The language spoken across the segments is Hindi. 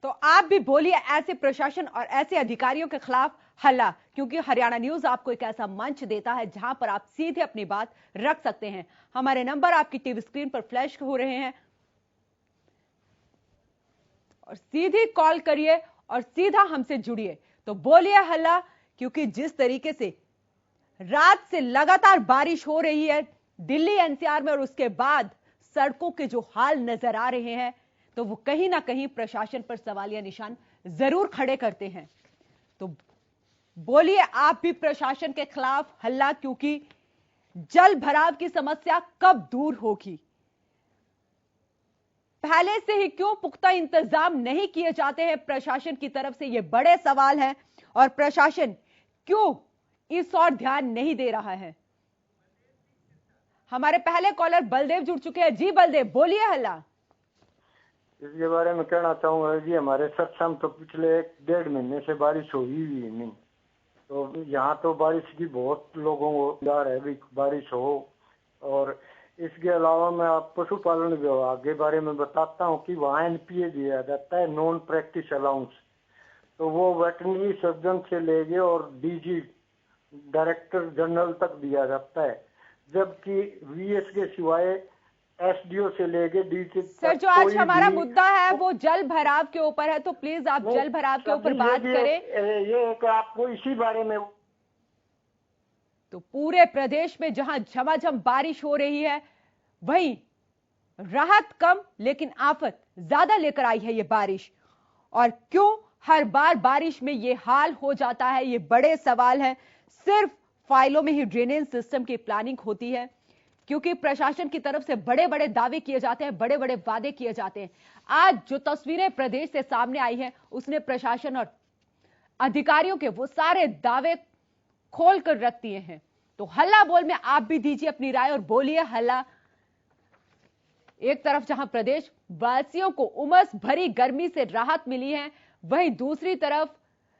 तो आप भी बोलिए ऐसे प्रशासन और ऐसे अधिकारियों के खिलाफ हल्ला, क्योंकि हरियाणा न्यूज आपको एक ऐसा मंच देता है जहां पर आप सीधे अपनी बात रख सकते हैं। हमारे नंबर आपकी टीवी स्क्रीन पर फ्लैश हो रहे हैं और सीधी कॉल करिए और सीधा हमसे जुड़िए। तो बोलिए हल्ला, क्योंकि जिस तरीके से रात से लगातार बारिश हो रही है दिल्ली एनसीआर में और उसके बाद सड़कों के जो हाल नजर आ रहे हैं, तो वो कहीं ना कहीं प्रशासन पर सवालिया निशान जरूर खड़े करते हैं। तो बोलिए आप भी प्रशासन के खिलाफ हल्ला, क्योंकि जल भराव की समस्या कब दूर होगी? पहले से ही क्यों पुख्ता इंतजाम नहीं किए जाते हैं प्रशासन की तरफ से, ये बड़े सवाल हैं। और प्रशासन क्यों इस ओर ध्यान नहीं दे रहा है? हमारे पहले कॉलर बलदेव जुड़ चुके हैं। जी बलदेव, बोलिए हल्ला। इसके बारे में कहना चाहूंगा जी, हमारे सत्संग तो पिछले 1.5 महीने से बारिश हो ही नहीं। तो यहाँ तो बारिश की बहुत लोगों को डर है भी बारिश हो। और इसके अलावा मैं आप पशुपालन विभाग के बारे में बताता हूँ कि वहाँ एनपीए दिया जाता है, नॉन प्रैक्टिस अलाउंस। तो वो वेटरनरी सर्जन से लेके और डीजी डायरेक्टर जनरल तक दिया जाता है, जबकि वीएस के सिवाय एसडीओ से लेके डीसी। सर, जो आज हमारा मुद्दा है वो जल भराव के ऊपर है, तो प्लीज आप जल भराव के ऊपर बात करें। ये कि आपको इसी बारे में, तो पूरे प्रदेश में जहां झमाझम बारिश हो रही है वहीं राहत कम लेकिन आफत ज्यादा लेकर आई है ये बारिश। और क्यों हर बार बारिश में ये हाल हो जाता है, ये बड़े सवाल है। सिर्फ फाइलों में ही ड्रेनेज सिस्टम की प्लानिंग होती है, क्योंकि प्रशासन की तरफ से बड़े बड़े दावे किए जाते हैं, बड़े बड़े वादे किए जाते हैं। आज जो तस्वीरें प्रदेश से सामने आई हैं उसने प्रशासन और अधिकारियों के वो सारे दावे खोल कर रख दिए हैं। तो हल्ला बोल में आप भी दीजिए अपनी राय और बोलिए हल्ला। एक तरफ जहां प्रदेश वासियों को उमस भरी गर्मी से राहत मिली है, वहीं दूसरी तरफ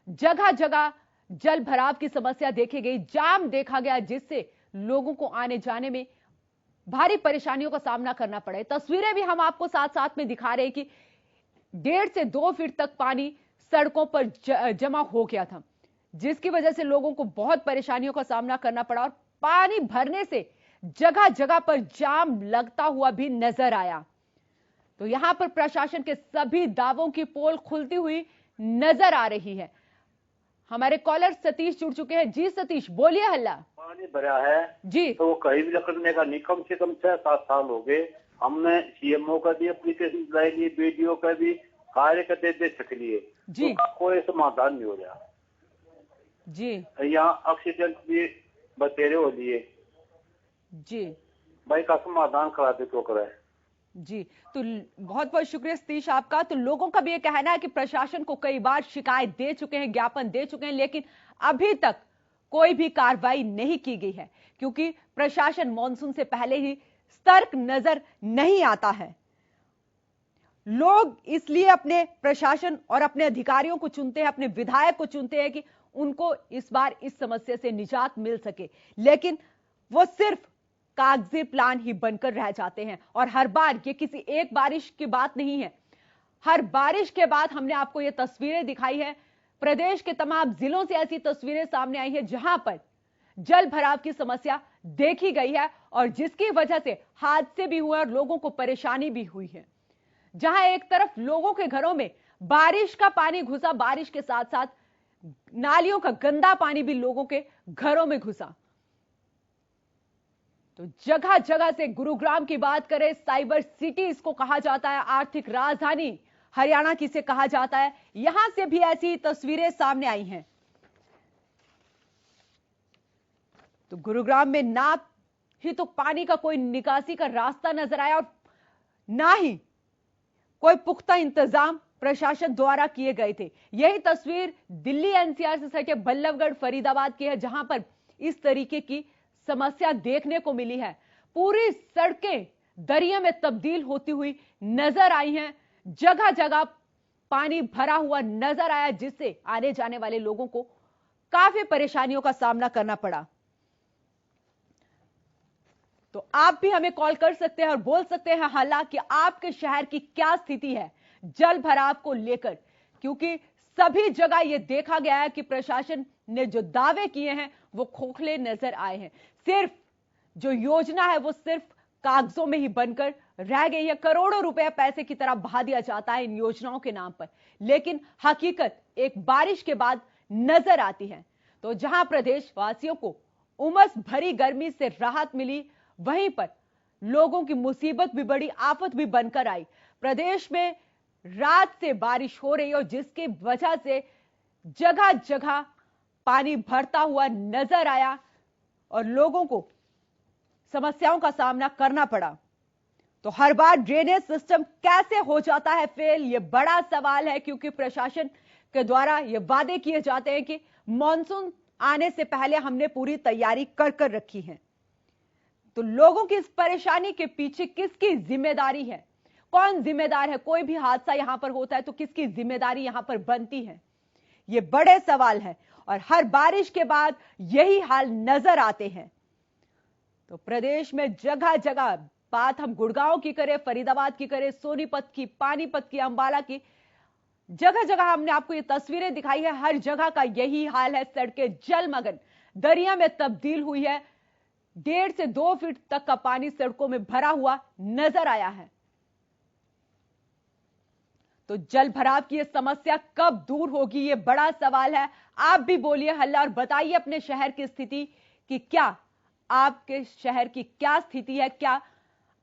जगह जगह जल भराव की समस्या देखी गई, जाम देखा गया, जिससे लोगों को आने जाने में भारी परेशानियों का सामना करना पड़े। तस्वीरें भी हम आपको साथ साथ में दिखा रहे हैं कि 1.5 से 2 फीट तक पानी सड़कों पर जमा हो गया था, जिसकी वजह से लोगों को बहुत परेशानियों का सामना करना पड़ा और पानी भरने से जगह जगह पर जाम लगता हुआ भी नजर आया। तो यहां पर प्रशासन के सभी दावों की पोल खुलती हुई नजर आ रही है। हमारे कॉलर सतीश जुड़ चुके हैं। जी सतीश, बोलिए हल्ला। पानी भरा है जी, तो कहीं भी करने का नहीं, कम से कम 6-7 साल हो गए। हमने सीएमओ का भी एप्लीकेशन दिलाई, बीडीओ का भी कार्य करते दे सक लिए जी, तो कोई समाधान नहीं हो रहा जी। यहाँ ऑक्सीजन भी बतेरे हो लिए जी, भाई का समाधान करा दे तो कराए जी। तो बहुत बहुत शुक्रिया सतीश आपका। तो लोगों का भी ये कहना है कि प्रशासन को कई बार शिकायत दे चुके हैं, ज्ञापन दे चुके हैं, लेकिन अभी तक कोई भी कार्रवाई नहीं की गई है, क्योंकि प्रशासन मॉनसून से पहले ही सतर्क नजर नहीं आता है। लोग इसलिए अपने प्रशासन और अपने अधिकारियों को चुनते हैं, अपने विधायक को चुनते हैं कि उनको इस बार इस समस्या से निजात मिल सके, लेकिन वो सिर्फ कागजी प्लान ही बनकर रह जाते हैं। और हर बार ये किसी एक बारिश की बात नहीं है, हर बारिश के बाद हमने आपको ये तस्वीरें दिखाई है। प्रदेश के तमाम जिलों से ऐसी तस्वीरें सामने आई है जहां पर जल भराव की समस्या देखी गई है और जिसकी वजह से हादसे भी हुए और लोगों को परेशानी भी हुई है। जहां एक तरफ लोगों के घरों में बारिश का पानी घुसा, बारिश के साथ साथ नालियों का गंदा पानी भी लोगों के घरों में घुसा। तो जगह जगह से गुरुग्राम की बात करें, साइबर सिटी इसको कहा जाता है, आर्थिक राजधानी हरियाणा की से कहा जाता है, यहां से भी ऐसी तस्वीरें सामने आई हैं। तो गुरुग्राम में ना ही तो पानी का कोई निकासी का रास्ता नजर आया और ना ही कोई पुख्ता इंतजाम प्रशासन द्वारा किए गए थे। यही तस्वीर दिल्ली एनसीआर से सटे बल्लभगढ़ फरीदाबाद की है, जहां पर इस तरीके की समस्या देखने को मिली है। पूरी सड़कें दरिया में तब्दील होती हुई नजर आई हैं, जगह जगह पानी भरा हुआ नजर आया, जिससे आने जाने वाले लोगों को काफी परेशानियों का सामना करना पड़ा। तो आप भी हमें कॉल कर सकते हैं और बोल सकते हैं हालांकि आपके शहर की क्या स्थिति है जल भराव को लेकर, क्योंकि सभी जगह यह देखा गया है कि प्रशासन ने जो दावे किए हैं वो खोखले नजर आए हैं। सिर्फ जो योजना है वो सिर्फ कागजों में ही बनकर रह गई है। करोड़ों रुपए पैसे की तरह बहा दिया जाता है इन योजनाओं के नाम पर, लेकिन हकीकत एक बारिश के बाद नजर आती है। तो जहां प्रदेश वासियों को उमस भरी गर्मी से राहत मिली, वहीं पर लोगों की मुसीबत भी बड़ी, आफत भी बनकर आई। प्रदेश में रात से बारिश हो रही और जिसकी वजह से जगह जगह पानी भरता हुआ नजर आया और लोगों को समस्याओं का सामना करना पड़ा। तो हर बार ड्रेनेज सिस्टम कैसे हो जाता है फेल, यह बड़ा सवाल है, क्योंकि प्रशासन के द्वारा यह वादे किए जाते हैं कि मॉनसून आने से पहले हमने पूरी तैयारी कर रखी है। तो लोगों की इस परेशानी के पीछे किसकी जिम्मेदारी है? कौन जिम्मेदार है? कोई भी हादसा यहां पर होता है तो किसकी जिम्मेदारी यहां पर बनती है? ये बड़े सवाल है और हर बारिश के बाद यही हाल नजर आते हैं। तो प्रदेश में जगह जगह, बात हम गुड़गांव की करें, फरीदाबाद की करें, सोनीपत की, पानीपत की, अंबाला की, जगह जगह हमने आपको ये तस्वीरें दिखाई है। हर जगह का यही हाल है। सड़कें जलमग्न, दरिया में तब्दील हुई है। 1.5 से 2 फीट तक का पानी सड़कों में भरा हुआ नजर आया है। तो जल भराव की यह समस्या कब दूर होगी, यह बड़ा सवाल है। आप भी बोलिए हल्ला और बताइए अपने शहर की स्थिति कि क्या आपके शहर की क्या स्थिति है, क्या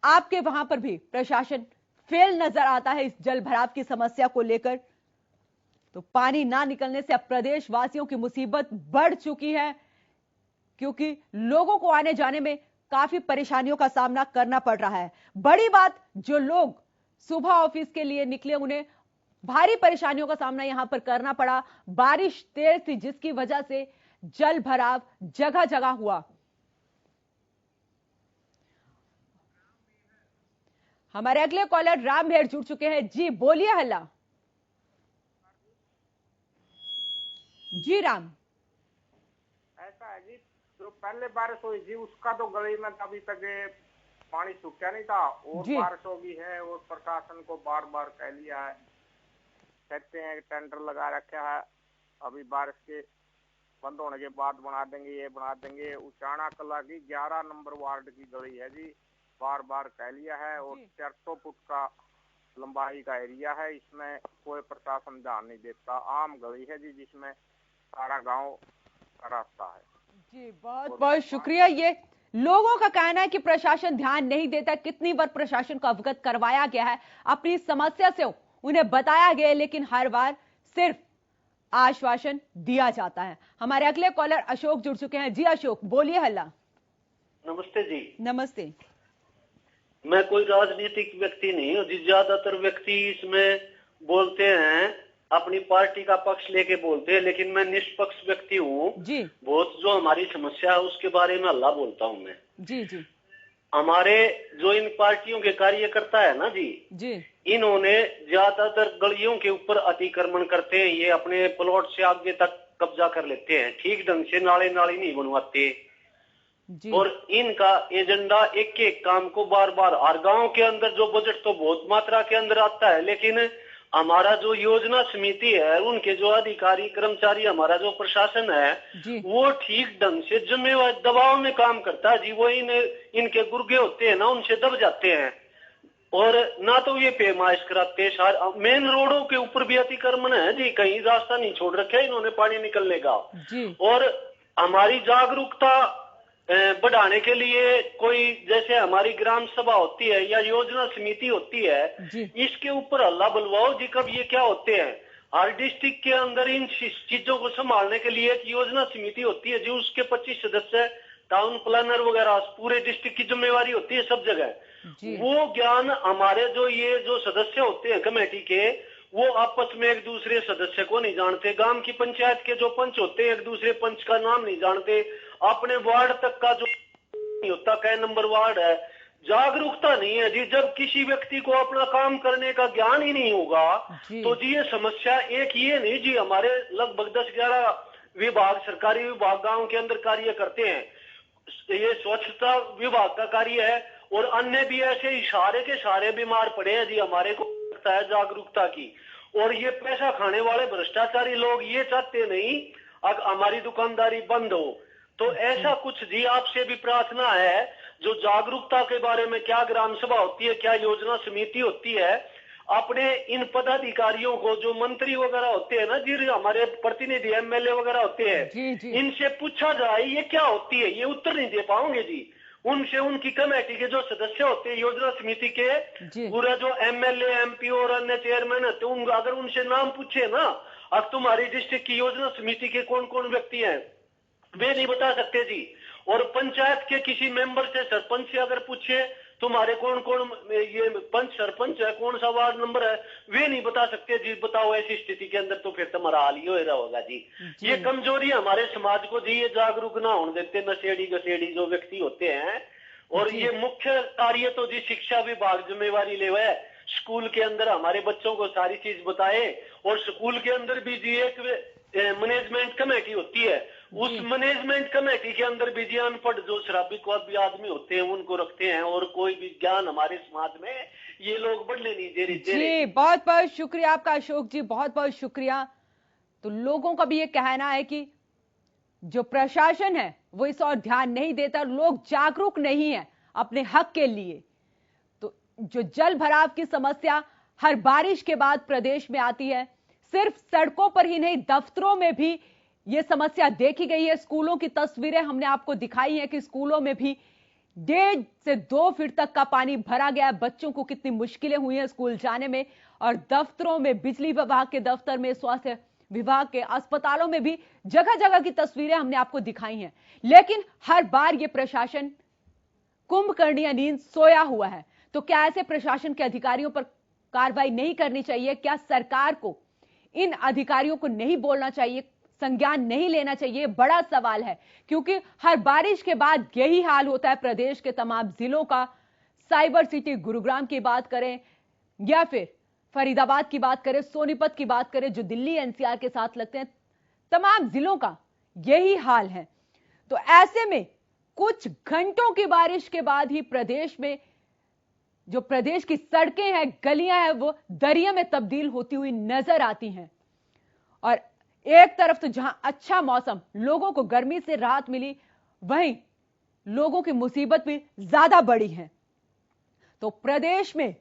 आपके वहां पर भी प्रशासन फेल नजर आता है इस जल भराव की समस्या को लेकर? तो पानी ना निकलने से अब प्रदेश वासियों की मुसीबत बढ़ चुकी है, क्योंकि लोगों को आने जाने में काफी परेशानियों का सामना करना पड़ रहा है। बड़ी बात, जो लोग सुबह ऑफिस के लिए निकले उन्हें भारी परेशानियों का सामना यहां पर करना पड़ा। बारिश तेज थी जिसकी वजह से जल भराव जगह जगह हुआ। हमारे अगले कॉलर राम भेड़ जुड़ चुके हैं। जी बोलिए हल्ला। जी राम। ऐसा है जी, जो पहले बारिश हुई थी उसका तो गली में अभी तक पानी सूखा नहीं था, और बारिश होगी है और प्रशासन को बार बार कह लिया है, कहते हैं टेंडर लगा रखा है, अभी बारिश के बंद होने के बाद बना देंगे, ये बना देंगे। उचाना कला की 11 नंबर वार्ड की गली है जी, बार बार कह लिया है, और 400 फुट का लंबाई का एरिया है, इसमें कोई प्रशासन ध्यान नहीं देता। आम गली है जी, जिसमें सारा गांव का रास्ता है जी। बहुत बहुत शुक्रिया। ये लोगों का कहना है कि प्रशासन ध्यान नहीं देता। कितनी बार प्रशासन को अवगत करवाया गया है, अपनी समस्या से उन्हें बताया गया, लेकिन हर बार सिर्फ आश्वासन दिया जाता है। हमारे अगले कॉलर अशोक जुड़ चुके हैं। जी अशोक बोलिए हल्ला। नमस्ते जी। नमस्ते। मैं कोई राजनीतिक व्यक्ति नहीं हूँ जी, ज्यादातर व्यक्ति इसमें बोलते हैं अपनी पार्टी का पक्ष लेके बोलते हैं, लेकिन मैं निष्पक्ष व्यक्ति हूँ जी। बहुत जो हमारी समस्या है उसके बारे में हल्ला बोलता हूँ मैं जी। जी हमारे जो इन पार्टियों के कार्यकर्ता है ना जी, इन्होंने ज्यादातर गलियों के ऊपर अतिक्रमण करते हैं, ये अपने प्लॉट से आगे तक कब्जा कर लेते हैं, ठीक ढंग से नाले नहीं बनवाते जी। और इनका एजेंडा एक एक काम को बार बार, हर गांव के अंदर जो बजट तो बहुत मात्रा के अंदर आता है, लेकिन हमारा जो योजना समिति है, उनके जो अधिकारी कर्मचारी, हमारा जो प्रशासन है, वो ठीक ढंग से जिम्मेवार दबाव में काम करता है जी। वो इनके गुर्गे होते हैं ना, उनसे दब जाते हैं, और ना तो ये पैमाइश कराते हैं। मेन रोडों के ऊपर भी अतिक्रमण है जी, कहीं रास्ता नहीं छोड़ रखे इन्होंने पानी निकलने का। और हमारी जागरूकता बढ़ाने के लिए कोई, जैसे हमारी ग्राम सभा होती है या योजना समिति होती है, इसके ऊपर हल्ला बुलवाओ जी। कब ये क्या होते हैं, हर डिस्ट्रिक्ट के अंदर इन चीजों को संभालने के लिए एक योजना समिति होती है जी, उसके 25 सदस्य, टाउन प्लानर वगैरह, पूरे डिस्ट्रिक्ट की जिम्मेवारी होती है सब जगह। वो ज्ञान हमारे ये जो सदस्य होते हैं कमेटी के, वो आपस में एक दूसरे सदस्य को नहीं जानते। गांव की पंचायत के जो पंच होते हैं एक दूसरे पंच का नाम नहीं जानते, अपने वार्ड तक का जो नहीं होता, कै नंबर वार्ड है, जागरूकता नहीं है जी। जब किसी व्यक्ति को अपना काम करने का ज्ञान ही नहीं होगा तो जी ये समस्या एक ये नहीं जी, हमारे लगभग 10-11 विभाग, सरकारी विभाग गांव के अंदर कार्य करते हैं, ये स्वच्छता विभाग का कार्य है, और अन्य भी ऐसे इशारे के सारे बीमार पड़े हैं जी। हमारे को लगता है जागरूकता की, और ये पैसा खाने वाले भ्रष्टाचारी लोग ये चाहते नहीं अब हमारी दुकानदारी बंद हो। तो ऐसा कुछ जी आपसे भी प्रार्थना है, जो जागरूकता के बारे में क्या ग्राम सभा होती है, क्या योजना समिति होती है, अपने इन पदाधिकारियों को, जो मंत्री वगैरह होते हैं ना जी, हमारे प्रतिनिधि एमएलए वगैरह होते हैं, इनसे पूछा जाए ये क्या होती है, ये उत्तर नहीं दे पाओगे जी। उनसे उनकी कमेटी के जो सदस्य होते हैं योजना समिति के, पूरा जो एमएलए एमपी और अन्य चेयरमैन होते हैं, अगर उनसे नाम पूछे ना, अब तुम्हारी डिस्ट्रिक्ट की योजना समिति के कौन कौन व्यक्ति हैं, वे नहीं बता सकते जी। और पंचायत के किसी मेंबर से, सरपंच से अगर पूछे तुम्हारे कौन कौन ये पंच सरपंच है, कौन सा वार्ड नंबर है, वे नहीं बता सकते जी। बताओ ऐसी स्थिति के अंदर तो फिर तुम्हारा हाल ही हो रहा होगा जी। ये कमजोरी हमारे समाज को जी, ये जागरूक ना होने देते नशेड़ी गसेड़ी जो व्यक्ति होते हैं। और ये मुख्य कार्य तो जी शिक्षा विभाग जिम्मेवारी ले है, स्कूल के अंदर हमारे बच्चों को सारी चीज बताए। और स्कूल के अंदर भी जी एक मैनेजमेंट कमेटी होती है, उस मैनेजमेंट कमेटी के अंदर भी जी अनपढ़ जो शराबी को भी आदमी होते हैं उनको रखते हैं, और कोई भी ज्ञान हमारे समाज में ये लोग बढ़ने नहीं दे रहे जी। बहुत बहुत शुक्रिया आपका अशोक जी, बहुत बहुत शुक्रिया। तो लोगों का भी ये कहना है कि जो प्रशासन है वो इस और ध्यान नहीं देता, लोग जागरूक नहीं है अपने हक के लिए। तो जो जल भराव की समस्या हर बारिश के बाद प्रदेश में आती है, सिर्फ सड़कों पर ही नहीं दफ्तरों में भी यह समस्या देखी गई है। स्कूलों की तस्वीरें हमने आपको दिखाई हैं कि स्कूलों में भी 1.5 से 2 फीट तक का पानी भरा गया है। बच्चों को कितनी मुश्किलें हुई हैं स्कूल जाने में। और दफ्तरों में, बिजली विभाग के दफ्तर में, स्वास्थ्य विभाग के अस्पतालों में भी जगह जगह की तस्वीरें हमने आपको दिखाई हैं। लेकिन हर बार यह प्रशासन कुंभकर्ण या नींद सोया हुआ है। तो क्या ऐसे प्रशासन के अधिकारियों पर कार्रवाई नहीं करनी चाहिए? क्या सरकार को इन अधिकारियों को नहीं बोलना चाहिए, संज्ञान नहीं लेना चाहिए? बड़ा सवाल है, क्योंकि हर बारिश के बाद यही हाल होता है प्रदेश के तमाम जिलों का। साइबर सिटी गुरुग्राम की बात करें या फिर फरीदाबाद की बात करें, सोनीपत की बात करें, जो दिल्ली एनसीआर के साथ लगते हैं, तमाम जिलों का यही हाल है। तो ऐसे में कुछ घंटों की बारिश के बाद ही प्रदेश में जो प्रदेश की सड़कें हैं, गलियां हैं, वो दरिया में तब्दील होती हुई नजर आती हैं। और एक तरफ तो जहां अच्छा मौसम, लोगों को गर्मी से राहत मिली, वहीं लोगों की मुसीबत भी ज्यादा बढ़ी है। तो प्रदेश में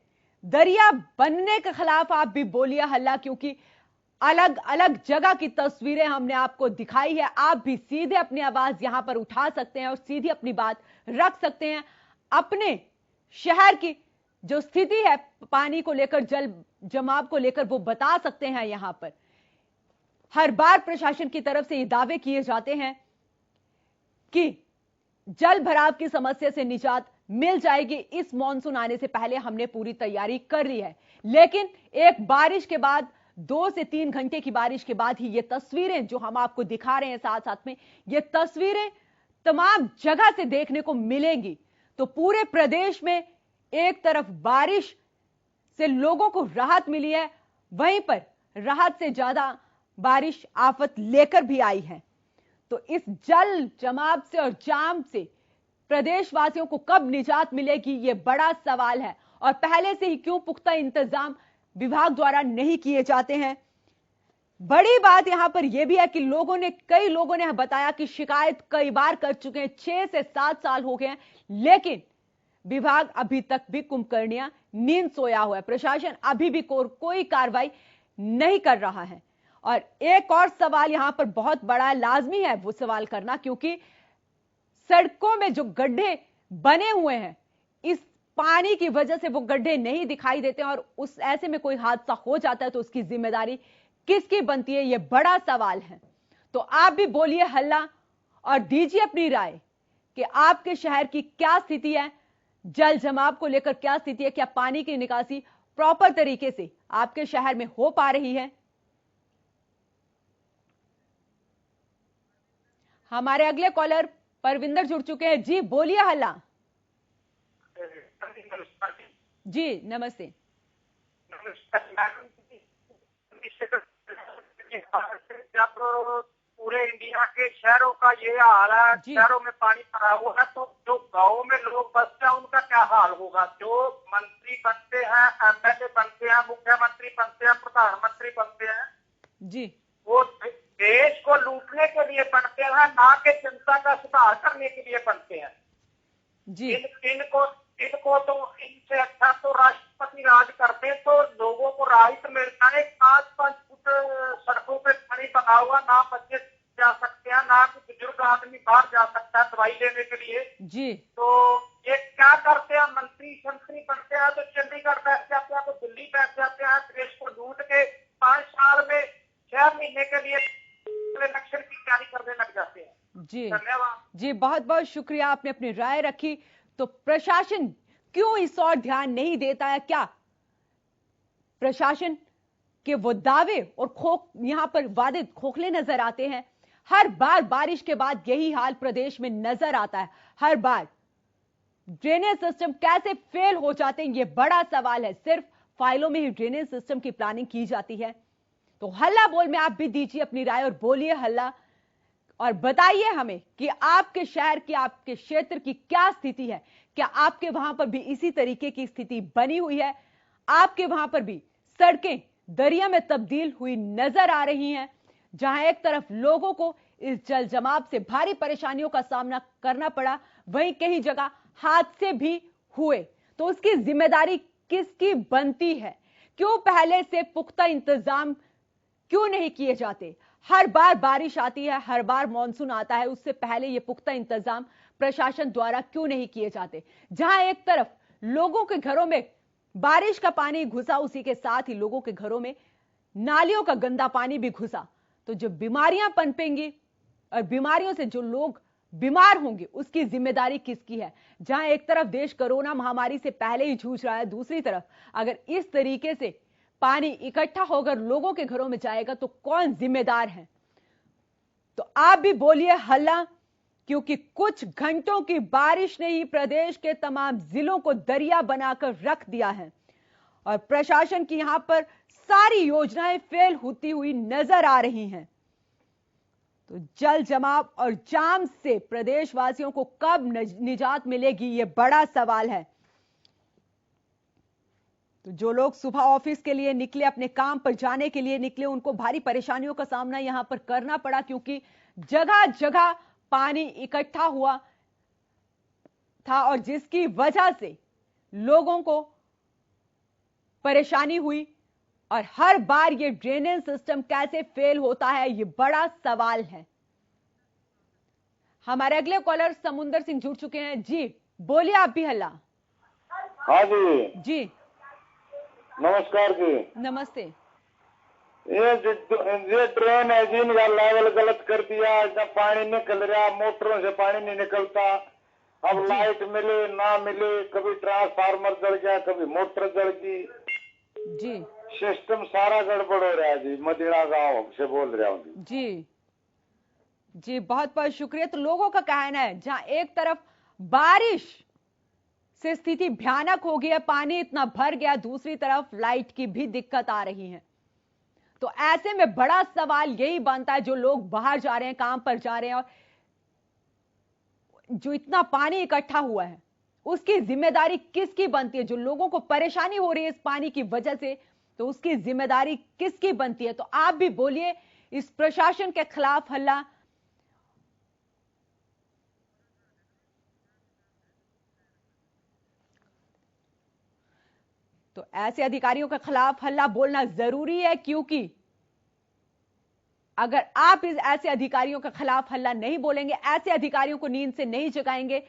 दरिया बनने के खिलाफ आप भी बोलिए हल्ला, क्योंकि अलग अलग जगह की तस्वीरें हमने आपको दिखाई है। आप भी सीधे अपनी आवाज यहां पर उठा सकते हैं और सीधी अपनी बात रख सकते हैं। अपने शहर की जो स्थिति है पानी को लेकर, जल जमाव को लेकर, वो बता सकते हैं यहां पर। हर बार प्रशासन की तरफ से ये दावे किए जाते हैं कि जल भराव की समस्या से निजात मिल जाएगी, इस मॉनसून आने से पहले हमने पूरी तैयारी कर ली है। लेकिन एक बारिश के बाद, 2 से 3 घंटे की बारिश के बाद ही ये तस्वीरें जो हम आपको दिखा रहे हैं, साथ साथ में ये तस्वीरें तमाम जगह से देखने को मिलेंगी। तो पूरे प्रदेश में एक तरफ बारिश से लोगों को राहत मिली है, वहीं पर राहत से ज्यादा बारिश आफत लेकर भी आई है। तो इस जल जमाव से और जाम से प्रदेशवासियों को कब निजात मिलेगी, यह बड़ा सवाल है। और पहले से ही क्यों पुख्ता इंतजाम विभाग द्वारा नहीं किए जाते हैं? बड़ी बात यहां पर यह भी है कि कई लोगों ने बताया कि शिकायत कई बार कर चुके हैं, 6 से 7 साल हो गए हैं, लेकिन विभाग अभी तक भी कुंभकर्णियां नींद सोया हुआ है। प्रशासन अभी भी कोई कार्रवाई नहीं कर रहा है। और एक और सवाल यहां पर बहुत बड़ा लाजमी है वो सवाल करना, क्योंकि सड़कों में जो गड्ढे बने हुए हैं, इस पानी की वजह से वो गड्ढे नहीं दिखाई देते, और उस ऐसे में कोई हादसा हो जाता है तो उसकी जिम्मेदारी किसकी बनती है, यह बड़ा सवाल है। तो आप भी बोलिए हल्ला और दीजिए अपनी राय कि आपके शहर की क्या स्थिति है, जल जमाव को लेकर क्या स्थिति है, क्या पानी की निकासी प्रॉपर तरीके से आपके शहर में हो पा रही है। हमारे अगले कॉलर परविंदर जुड़ चुके हैं। जी बोलिए हल्ला। जी नमस्ते। पूरे इंडिया के शहरों का ये हाल है, शहरों में पानी भरा हुआ है, तो जो जो गाँव में लोग बसते हैं उनका क्या हाल होगा? जो मंत्री बनते हैं, एमएलए बनते हैं, मुख्यमंत्री बनते हैं, प्रधानमंत्री बनते हैं जी, वो देश को लूटने के लिए बनते हैं, ना कि जनता का सुधार करने के लिए बनते हैं जी। इनको तो इनसे अच्छा तो राष्ट्रपति राज करते तो लोगों को राहत मिलता है। 5-5 फुट सड़कों पे पानी बना हुआ, ना बच्चे जा सकते हैं, ना बुजुर्ग आदमी बाहर जा सकता है दवाई लेने के लिए जी। तो ये क्या करते हैं? मंत्री संतरी बनते हैं तो चंडीगढ़ बैठ जाते हैं, तो दिल्ली बैठ जाते हैं, देश को लूट के 5 साल में 6 महीने के लिए इलेक्शन की तैयारी करने लग जाते हैं। जी धन्यवाद जी, बहुत बहुत शुक्रिया, आपने अपनी राय रखी। तो प्रशासन क्यों इस ओर ध्यान नहीं देता है? क्या प्रशासन के वो दावे और यहां पर वादे खोखले नजर आते हैं? हर बार बारिश के बाद यही हाल प्रदेश में नजर आता है। हर बार ड्रेनेज सिस्टम कैसे फेल हो जाते हैं, ये बड़ा सवाल है। सिर्फ फाइलों में ही ड्रेनेज सिस्टम की प्लानिंग की जाती है। तो हल्ला बोल में आप भी दीजिए अपनी राय और बोलिए हल्ला, और बताइए हमें कि आपके शहर की, आपके क्षेत्र की क्या स्थिति है। क्या आपके वहां पर भी इसी तरीके की स्थिति बनी हुई है? आपके वहां पर भी सड़कें दरिया में तब्दील हुई नजर आ रही हैं, जहां एक तरफ लोगों को इस जल जमाव से भारी परेशानियों का सामना करना पड़ा, वहीं कई जगह हादसे भी हुए। तो उसकी जिम्मेदारी किसकी बनती है? क्यों पहले से पुख्ता इंतजाम क्यों नहीं किए जाते? हर बार बारिश आती है, हर बार मानसून आता है, उससे पहले ये पुख्ता इंतजाम प्रशासन द्वारा क्यों नहीं किए जाते? जहां एक तरफ लोगों के घरों में बारिश का पानी घुसा, उसी के साथ ही लोगों के घरों में नालियों का गंदा पानी भी घुसा, तो जो बीमारियां पनपेंगी और बीमारियों से जो लोग बीमार होंगे, उसकी जिम्मेदारी किसकी है? जहां एक तरफ देश कोरोना महामारी से पहले ही जूझ रहा है, दूसरी तरफ अगर इस तरीके से पानी इकट्ठा होकर लोगों के घरों में जाएगा तो कौन जिम्मेदार है? तो आप भी बोलिए हल्ला, क्योंकि कुछ घंटों की बारिश ने ही प्रदेश के तमाम जिलों को दरिया बनाकर रख दिया है और प्रशासन की यहां पर सारी योजनाएं फेल होती हुई नजर आ रही हैं। तो जल जमाव और जाम से प्रदेशवासियों को कब निजात मिलेगी, यह बड़ा सवाल है। तो जो लोग सुबह ऑफिस के लिए निकले, अपने काम पर जाने के लिए निकले, उनको भारी परेशानियों का सामना यहां पर करना पड़ा, क्योंकि जगह जगह पानी इकट्ठा हुआ था और जिसकी वजह से लोगों को परेशानी हुई। और हर बार ये ड्रेनेज सिस्टम कैसे फेल होता है, ये बड़ा सवाल है। हमारे अगले कॉलर समुंदर सिंह जुड़ चुके हैं। जी बोलिए, आप भी हल्ला। हाँ जी जी नमस्कार जी। नमस्ते। ये ड्रेन है जी, इनका लेवल गलत कर दिया, जब पानी निकल रहा, मोटरों से पानी नहीं निकलता। अब लाइट मिले ना मिले, कभी ट्रांसफार्मर जल गया, कभी मोटर जल गई जी। सिस्टम सारा गड़बड़ हो रहा है जी। मदीना गांव से बोल रहा हूँ जी जी, बहुत बहुत शुक्रिया। तो लोगों का कहना है, जहां एक तरफ बारिश से स्थिति भयानक हो गई है, पानी इतना भर गया, दूसरी तरफ लाइट की भी दिक्कत आ रही है। तो ऐसे में बड़ा सवाल यही बनता है, जो लोग बाहर जा रहे हैं, काम पर जा रहे हैं, और जो इतना पानी इकट्ठा हुआ है, उसकी जिम्मेदारी किसकी बनती है? जो लोगों को परेशानी हो रही है इस पानी की वजह से, तो उसकी जिम्मेदारी किसकी बनती है? तो आप भी बोलिए इस प्रशासन के खिलाफ हल्ला। तो ऐसे अधिकारियों के खिलाफ हल्ला बोलना जरूरी है, क्योंकि अगर आप इस ऐसे अधिकारियों के खिलाफ हल्ला नहीं बोलेंगे, ऐसे अधिकारियों को नींद से नहीं जगाएंगे,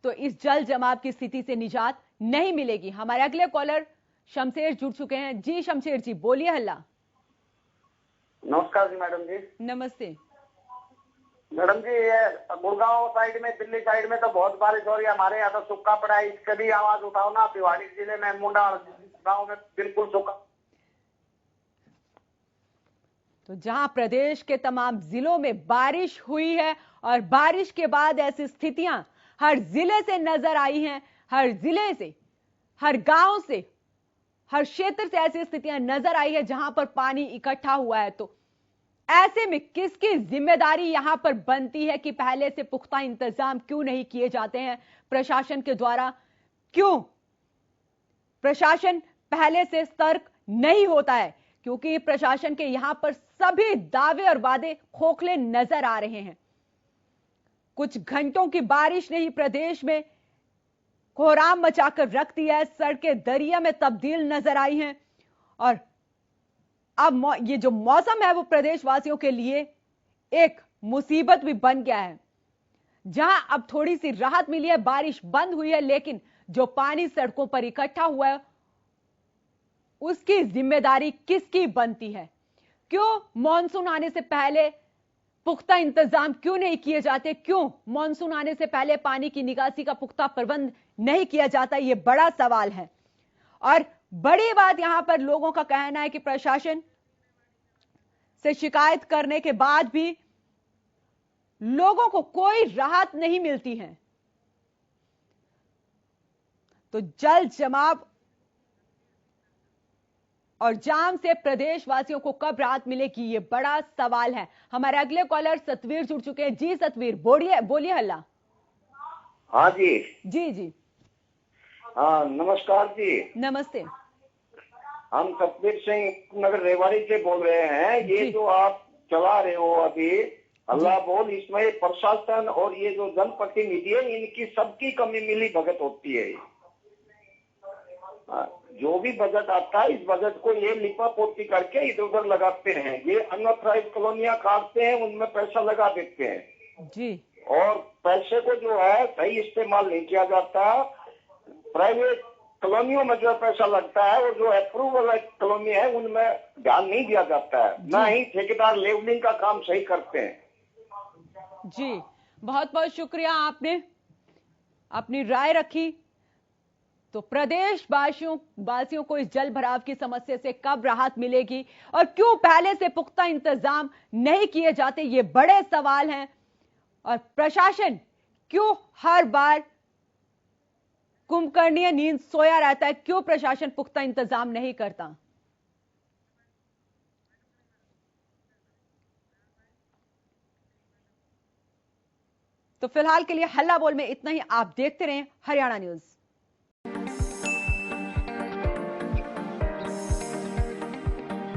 तो इस जल जमाव की स्थिति से निजात नहीं मिलेगी। हमारे अगले कॉलर शमशेर जुड़ चुके हैं। जी शमशेर जी बोलिए हल्ला। नमस्कार जी मैडम जी। नमस्ते मैडम जी, ये गुड़गांव साइड में, दिल्ली साइड में तो बहुत बारिश हो रही है, हमारे यहाँ तो सूखा पड़ा है। इसके भी आवाज उठाओ ना। भिवाड़ी जिले में मुंडा गांव में बिल्कुल सूखा। तो जहां प्रदेश के तमाम जिलों में बारिश हुई है और बारिश के बाद ऐसी स्थितियां हर जिले से नजर आई हैं, हर जिले से, हर गांव से, हर क्षेत्र से ऐसी स्थितियां नजर आई है जहां पर पानी इकट्ठा हुआ है। तो ऐसे में किसकी जिम्मेदारी यहां पर बनती है कि पहले से पुख्ता इंतजाम क्यों नहीं किए जाते हैं प्रशासन के द्वारा? क्यों प्रशासन पहले से सतर्क नहीं होता है? क्योंकि प्रशासन के यहां पर सभी दावे और वादे खोखले नजर आ रहे हैं। कुछ घंटों की बारिश ने ही प्रदेश में कोहराम मचाकर रख दिया है, सड़कें दरिया में तब्दील नजर आई हैं और अब ये जो मौसम है वो प्रदेशवासियों के लिए एक मुसीबत भी बन गया है। जहां अब थोड़ी सी राहत मिली है, बारिश बंद हुई है, लेकिन जो पानी सड़कों पर इकट्ठा हुआ है उसकी जिम्मेदारी किसकी बनती है? क्यों मानसून आने से पहले पुख्ता इंतजाम क्यों नहीं किए जाते? क्यों मानसून आने से पहले पानी की निकासी का पुख्ता प्रबंध नहीं किया जाता? यह बड़ा सवाल है। और बड़ी बात यहां पर लोगों का कहना है कि प्रशासन से शिकायत करने के बाद भी लोगों को कोई राहत नहीं मिलती है। तो जल जमाव और जाम से प्रदेशवासियों को कब राहत मिलेगी, ये बड़ा सवाल है। हमारे अगले कॉलर सतवीर जुड़ चुके हैं। जी सतवीर, बोलिए हल्ला। हाँ जी जी। हाँ नमस्कार जी। नमस्ते। हम सतवीर सिंह नगर रेवाड़ी से बोल रहे हैं। ये जो आप चला रहे हो अभी अल्लाह बोल, इसमें प्रशासन और ये जो जनप्रतिनिधि है इनकी सबकी कमी मिली भगत होती है। जो भी बजट आता है इस बजट को ये लिपा पोती करके इधर उधर लगाते हैं। ये अनऑथराइज कॉलोनियां काटते हैं, उनमें पैसा लगा देते हैं जी। और पैसे को जो है सही इस्तेमाल नहीं किया जाता। प्राइवेट कॉलोनियों में जो पैसा लगता है और जो अप्रूवल कॉलोनी है उनमें ध्यान नहीं दिया जाता है, ना ही ठेकेदार लेवलिंग का काम सही करते हैं। जी बहुत बहुत शुक्रिया, आपने अपनी राय रखी। तो प्रदेश वासियों को इस जल भराव की समस्या से कब राहत मिलेगी और क्यों पहले से पुख्ता इंतजाम नहीं किए जाते, ये बड़े सवाल हैं। और प्रशासन क्यों हर बार कुंभकर्णीय नींद सोया रहता है? क्यों प्रशासन पुख्ता इंतजाम नहीं करता? तो फिलहाल के लिए हल्ला बोल में इतना ही। आप देखते रहें हरियाणा न्यूज।